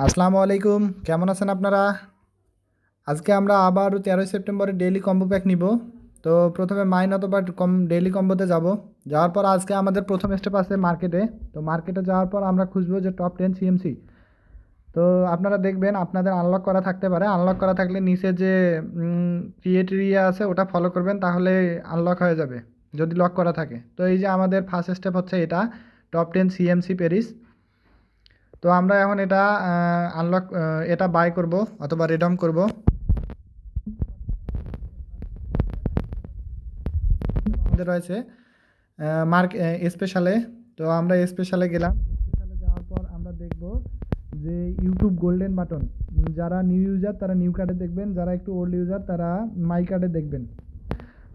আসসালামু আলাইকুম, কেমন আছেন আপনারা? আজকে আমরা আবার 13 সেপ্টেম্বরে ডেইলি কম্বো প্যাক নিব। তো প্রথমে মাইন অথবা ডেইলি কম্বোতে যাব। যাওয়ার পর আজকে আমাদের প্রথম স্টেপ আছে মার্কেটে। তো মার্কেটে যাওয়ার পর আমরা খুঁজবো যে টপ 10 সিএমসি। তো আপনারা দেখবেন আপনাদের আনলক করা থাকতে পারে। আনলক করা থাকলে নিচে যে ক্রিয়েটেরিয়া আছে ওটা ফলো করবেন, তাহলে আনলক হয়ে যাবে যদি লক করা থাকে। তো এই যে আমাদের ফার্স্ট স্টেপ হচ্ছে এটা, টপ 10 সিএমসি প্যারিস। তো আমরা এখন এটা আনলক এটা বাই করব অথবা রিডম করব। আমাদের রয়েছে মার্ক স্পেশালে। তো আমরা স্পেশালে গেলাম। স্পেশালে যাওয়ার পর আমরা দেখব যে ইউটিউব গোল্ডেন বাটন। যারা নিউ ইউজার তারা নিউ কার্ডে দেখবেন, যারা একটু ওল্ড ইউজার তারা মাই কার্ডে দেখবেন।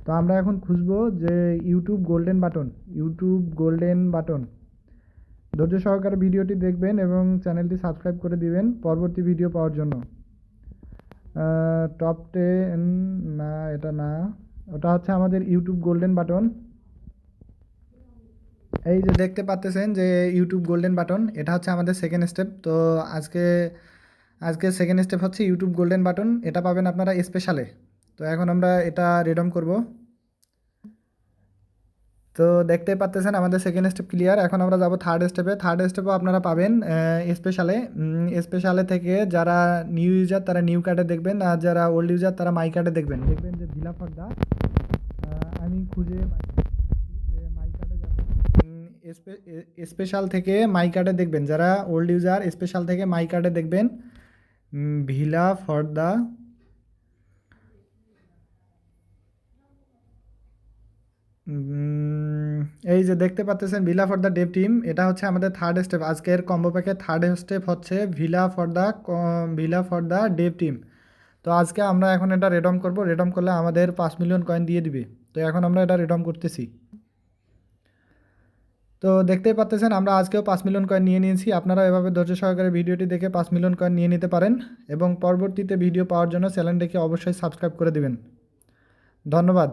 তো আমরা এখন খুঁজবো যে YouTube golden button. YouTube golden button, ধৈর্য সহকারে ভিডিওটি দেখবেন এবং চ্যানেলটি সাবস্ক্রাইব করে দিবেন পরবর্তী ভিডিও পাওয়ার জন্য। টপ 10 না, এটা না, ওটা হচ্ছে আমাদের ইউটিউব গোল্ডেন বাটন। এই যে দেখতে পাচ্তেছেন যে ইউটিউব গোল্ডেন বাটন, এটা হচ্ছে আমাদের সেকেন্ড স্টেপ। তো আজকে আজকে সেকেন্ড স্টেপ হচ্ছে ইউটিউব গোল্ডেন বাটন, এটা পাবেন আপনারা স্পেশালে। তো এখন আমরা এটা রিডম করব। তো দেখতেই পাচ্তেছেন আমাদের সেকেন্ড স্টেপ ক্লিয়ার। এখন আমরা যাব থার্ড স্টেপে। থার্ড স্টেপও আপনারা পাবেন স্পেশালে। স্পেশালে থেকে যারা নিউ ইউজার তারা নিউ কার্ডে দেখবেন, আর যারা ওল্ড ইউজার তারা মাই কার্ডে দেখবেন। দেখবেন যে ভিলা ফর্দা, আমি খুঁজে মাই কার্ডে যাবেন। স্পেশাল থেকে মাই কার্ডে দেখবেন, যারা ওল্ড ইউজার স্পেশাল থেকে মাই কার্ডে দেখবেন ভিলা ফর্দা। এই যে দেখতে পাচ্তেছেন villa for the dev team, এটা হচ্ছে আমাদের থার্ড স্টেপ। আজকের কম্বো প্যাকের থার্ড স্টেপ হচ্ছে villa for the dev team. তো আজকে আমরা এখন এটা রেডম করব। রেডম করলে আমাদের 5 মিলিয়ন কয়েন দিয়ে দিবে। তো এখন আমরা এটা রেডম করতেছি। তো দেখতেই পাচ্তেছেন আমরা আজকেও 5 মিলিয়ন কয়েন নিয়ে নিয়েছি। আপনারা এভাবে ধৈর্য সহকারে ভিডিওটি দেখে 5 মিলিয়ন কয়েন নিয়ে নিতে পারেন এবং পরবর্তীতে ভিডিও পাওয়ার জন্য চ্যানেলটিকে অবশ্যই সাবস্ক্রাইব করে দিবেন। ধন্যবাদ।